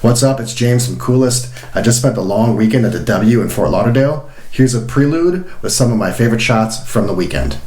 What's up? It's James from Coolist. I just spent a long weekend at the W in Fort Lauderdale. Here's a prelude with some of my favorite shots from the weekend.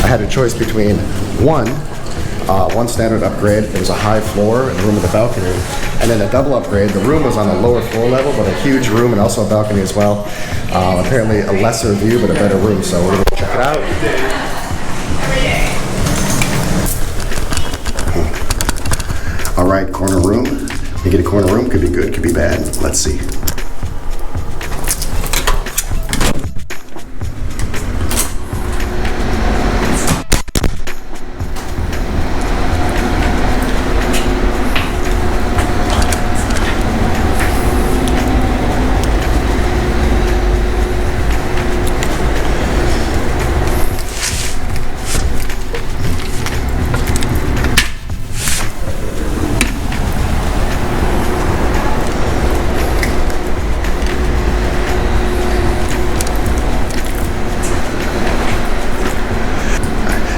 I had a choice between one standard upgrade. It was a high floor and a room with a balcony, and then a double upgrade. The room was on a lower floor level, but a huge room and also a balcony as well. Apparently a lesser view, but a better room. So we're gonna check it out. All right, corner room. You get a corner room, could be good, could be bad. Let's see.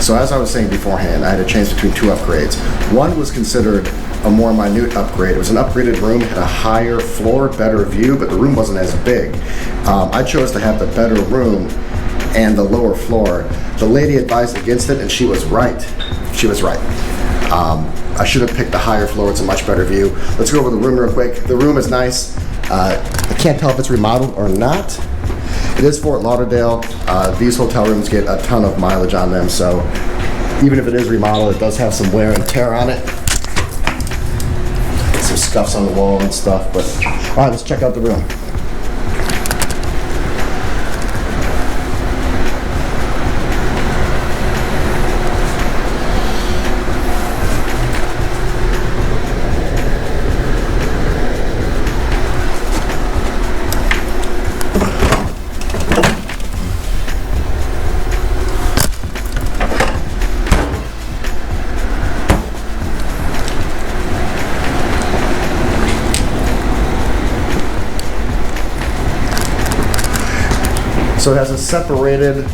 So as I was saying beforehand, I had a choice between two upgrades. One was considered a more minute upgrade. It was an upgraded room, had a higher floor, better view, but the room wasn't as big. I chose to have the better room and the lower floor. The lady advised against it, and she was right. She was right. I should have picked the higher floor. It's a much better view. Let's go over the room real quick. The room is nice. I can't tell if it's remodeled or not. It is Fort Lauderdale. These hotel rooms get a ton of mileage on them, so even if it is remodeled, it does have some wear and tear on it. Some scuffs on the wall and stuff, but all right, let's check out the room. So it has a separated,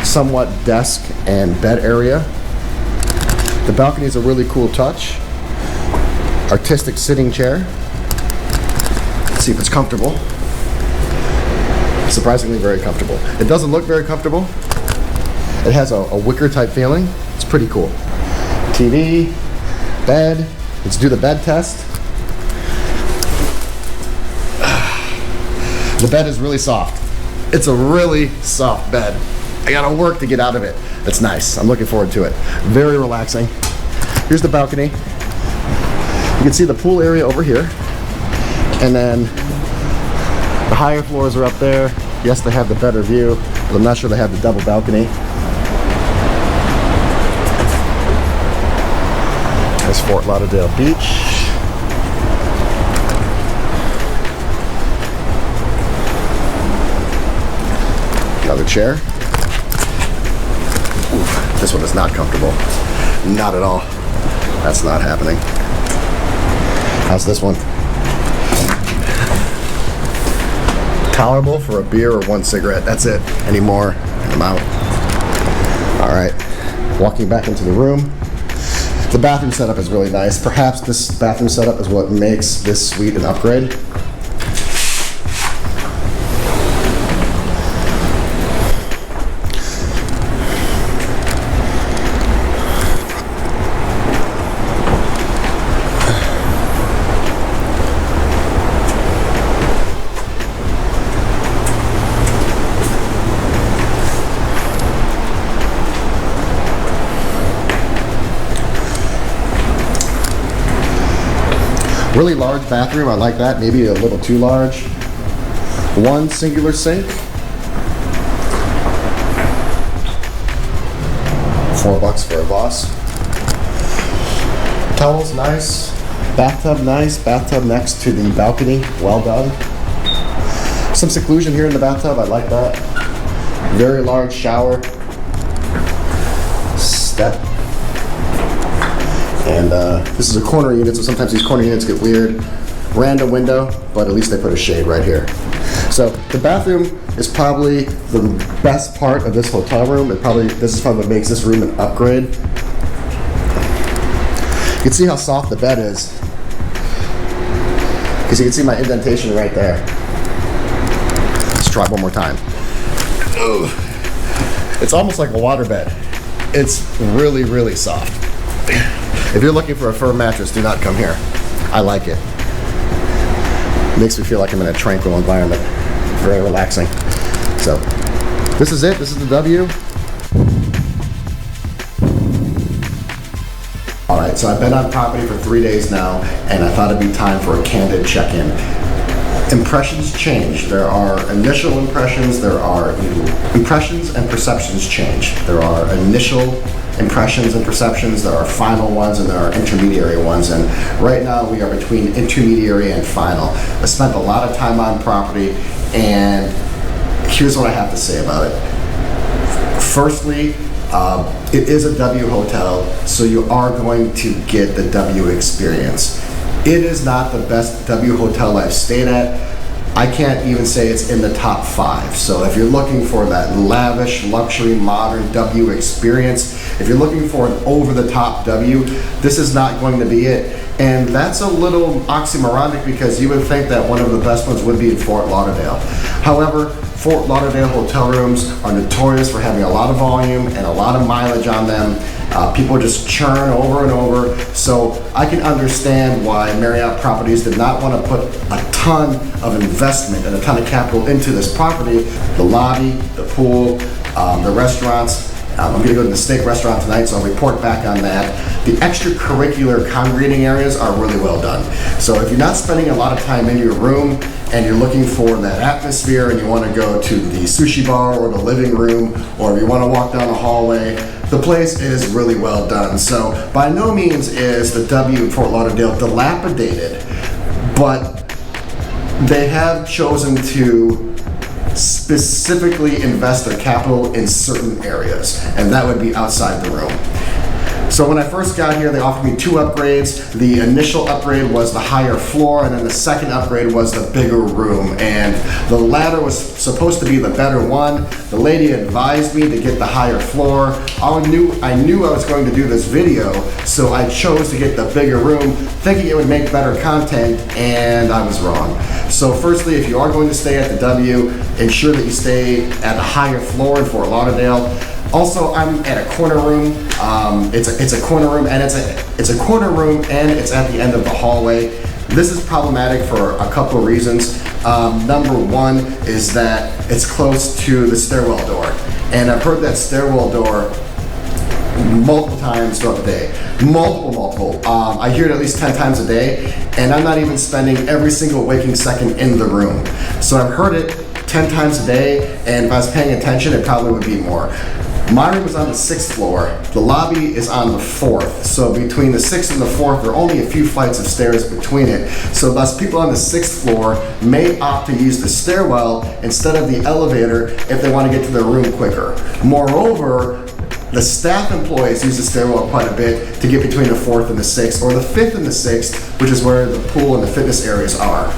somewhat desk and bed area. The balcony is a really cool touch. Artistic sitting chair. Let's see if it's comfortable. Surprisingly very comfortable. It doesn't look very comfortable. It has a wicker type feeling. It's pretty cool. TV, bed. Let's do the bed test. The bed is really soft. It's a really soft bed. I gotta work to get out of it. It's nice. I'm looking forward to it. Very relaxing. Here's the balcony. You can see the pool area over here. And then the higher floors are up there. Yes, they have the better view, but I'm not sure they have the double balcony. There's Fort Lauderdale Beach. Another chair. Ooh, this one is not comfortable. Not at all. That's not happening. How's this one? Tolerable for a beer or one cigarette. That's it. Any more, and I'm out. All right. Walking back into the room. The bathroom setup is really nice. Perhaps this bathroom setup is what makes this suite an upgrade. Really large bathroom, I like that, maybe a little too large. One singular sink. $4 for a boss. Towels, nice. Bathtub, nice. Bathtub next to the balcony, well done. Some seclusion here in the bathtub, I like that. Very large shower. Step. And this is a corner unit, so sometimes these corner units get weird. Random window, but at least they put a shade right here. So the bathroom is probably the best part of this hotel room. This is probably what makes this room an upgrade. You can see how soft the bed is. Because you can see my indentation right there. Let's try one more time. It's almost like a water bed. It's really, really soft. If you're looking for a firm mattress, do not come here. I like it. Makes me feel like I'm in a tranquil environment. Very relaxing. So, this is it. This is the W. All right, so I've been on property for 3 days now, and I thought it'd be time for a candid check-in. Impressions change. There are initial impressions, there are impressions and perceptions change. There are initial impressions and perceptions, there are final ones, and there are intermediary ones. And right now we are between intermediary and final. I spent a lot of time on property, and here's what I have to say about it. Firstly, it is a W hotel, so you are going to get the W experience. It is not the best W hotel I've stayed at. I can't even say it's in the top 5. So if you're looking for that lavish, luxury, modern W experience, if you're looking for an over-the-top W, this is not going to be it. And that's a little oxymoronic because you would think that one of the best ones would be in Fort Lauderdale. However, Fort Lauderdale hotel rooms are notorious for having a lot of volume and a lot of mileage on them. People just churn over and over. So I can understand why Marriott Properties did not want to put a ton of investment and a ton of capital into this property. The lobby, the pool, the restaurants. I'm going to go to the steak restaurant tonight, so I'll report back on that. The extracurricular congregating areas are really well done. So if you're not spending a lot of time in your room and you're looking for that atmosphere and you want to go to the sushi bar or the living room, or if you want to walk down the hallway, the place is really well done. So by no means is the W in Fort Lauderdale dilapidated, but they have chosen to specifically invest their capital in certain areas, and that would be outside the room. So when I first got here, they offered me 2 upgrades. The initial upgrade was the higher floor, and then the second upgrade was the bigger room. And the latter was supposed to be the better one. The lady advised me to get the higher floor. I knew I was going to do this video, so I chose to get the bigger room, thinking it would make better content, and I was wrong. So firstly, if you are going to stay at the W, ensure that you stay at a higher floor in Fort Lauderdale. Also, I'm at a corner room. It's a corner room, and it's a corner room, and it's at the end of the hallway. This is problematic for a couple of reasons. Number one is that it's close to the stairwell door, and I've heard that stairwell door multiple times throughout the day. Multiple. I hear it at least 10 times a day, and I'm not even spending every single waking second in the room. So I've heard it 10 times a day, and if I was paying attention, it probably would be more. My room is on the 6th floor. The lobby is on the 4th. So between the 6th and the 4th, there are only a few flights of stairs between it. So thus people on the 6th floor may opt to use the stairwell instead of the elevator if they want to get to their room quicker. Moreover, the staff employees use the stairwell quite a bit to get between the 4th and the 6th, or the 5th and the 6th, which is where the pool and the fitness areas are.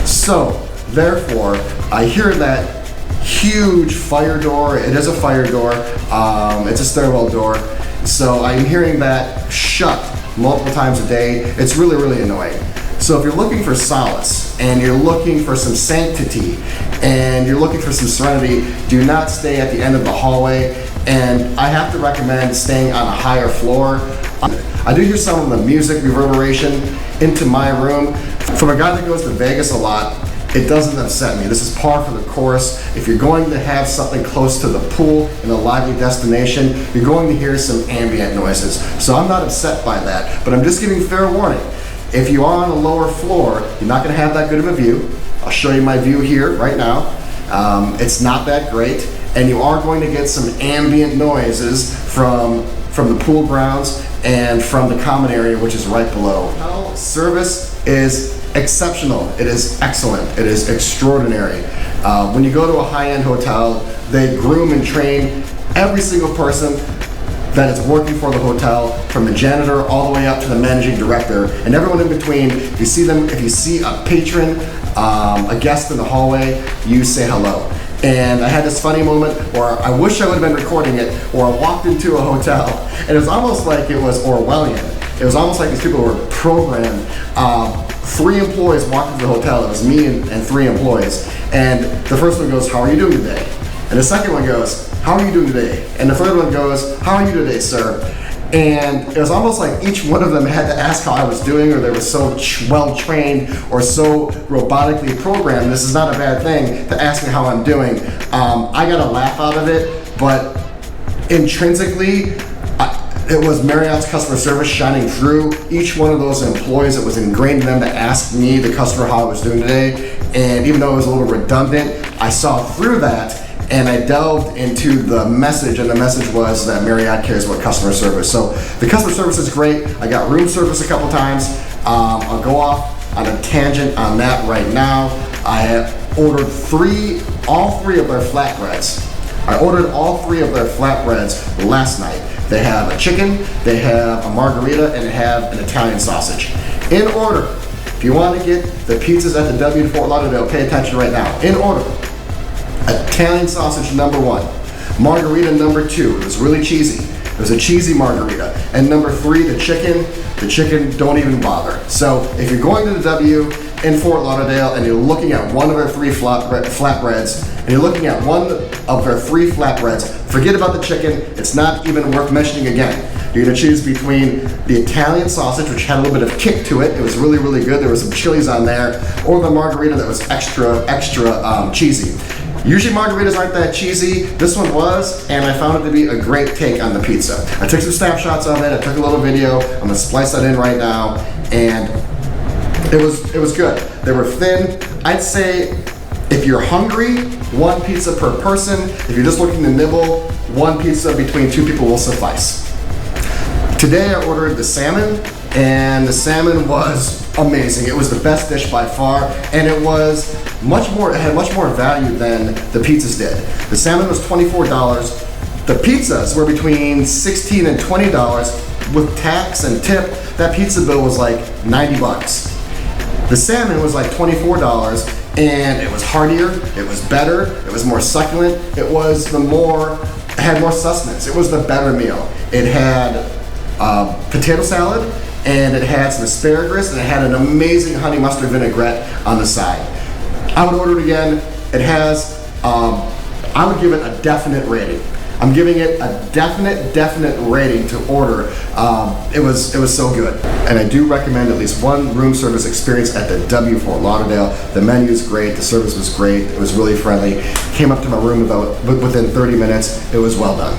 So, therefore, I hear that huge fire door. It is a fire door. It's a stairwell door. So I'm hearing that shut multiple times a day. It's really annoying. So if you're looking for solace and you're looking for some sanctity and you're looking for some serenity, do not stay at the end of the hallway. And I have to recommend staying on a higher floor. I do hear some of the music reverberation into my room. From a guy that goes to Vegas a lot, it doesn't upset me. This is par for the course. If you're going to have something close to the pool in a lively destination, you're going to hear some ambient noises. So I'm not upset by that, but I'm just giving fair warning. If you are on a lower floor, you're not going to have that good of a view. I'll show you my view here right now. It's not that great, and you are going to get some ambient noises from the pool grounds and from the common area, which is right below. Service is exceptional. It is excellent. It is extraordinary. When you go to a high-end hotel, they groom and train every single person that is working for the hotel, from the janitor all the way up to the managing director, and everyone in between. If you see them, if you see a patron, a guest in the hallway, you say hello. And I had this funny moment where I wish I would have been recording it, where I walked into a hotel, and it was almost like it was Orwellian. It was almost like these people were programmed. 3 employees walked into the hotel. It was me and 3 employees. And the first one goes, "How are you doing today?" And the second one goes, "How are you doing today?" And the third one goes, "How are you today, sir?" And it was almost like each one of them had to ask how I was doing, or they were so well trained or so robotically programmed. This is not a bad thing to ask me how I'm doing. I got a laugh out of it, but intrinsically, it was Marriott's customer service shining through. Each one of those employees, it was ingrained in them to ask me, the customer, how I was doing today. And even though it was a little redundant, I saw through that and I delved into the message, and the message was that Marriott cares about customer service. So the customer service is great. I got room service a couple times. I'll go off on a tangent on that right now. I have ordered all three of their flatbreads. I ordered all 3 of their flatbreads last night. They have a chicken, they have a margarita, and they have an Italian sausage. In order. If you want to get the pizzas at the W in Fort Lauderdale, pay attention right now. In order. Italian sausage number 1. Margarita number 2. It was really cheesy. It was a cheesy margarita. And number 3, the chicken, don't even bother. So if you're going to the W in Fort Lauderdale and you're looking at one of their 3 flatbreads, and you're looking at one of their 3 flatbreads, forget about the chicken. It's not even worth mentioning again. You're gonna choose between the Italian sausage, which had a little bit of kick to it. It was really good. There was some chilies on there, or the margarita that was extra cheesy. Usually margaritas aren't that cheesy. This one was, and I found it to be a great take on the pizza. I took some snapshots of it. I took a little video. I'm gonna splice that in right now, and it was good. They were thin. I'd say if you're hungry, 1 pizza per person. If you're just looking to nibble, 1 pizza between 2 people will suffice. Today I ordered the salmon, and the salmon was amazing. It was the best dish by far, and it was it had much more value than the pizzas did. The salmon was $24. The pizzas were between $16 and $20 with tax and tip. That pizza bill was like 90 bucks. The salmon was like $24, and it was heartier, it was better, it was more succulent, it had more sustenance. It was the better meal. It had potato salad, and it had some asparagus, and it had an amazing honey mustard vinaigrette on the side. I would order it again. It has, I would give it a definite rating. I'm giving it a definite rating to order. It was so good. And I do recommend at least 1 room service experience at the W Fort Lauderdale. The menu is great, the service was great, it was really friendly. Came up to my room within 30 minutes. It was well done.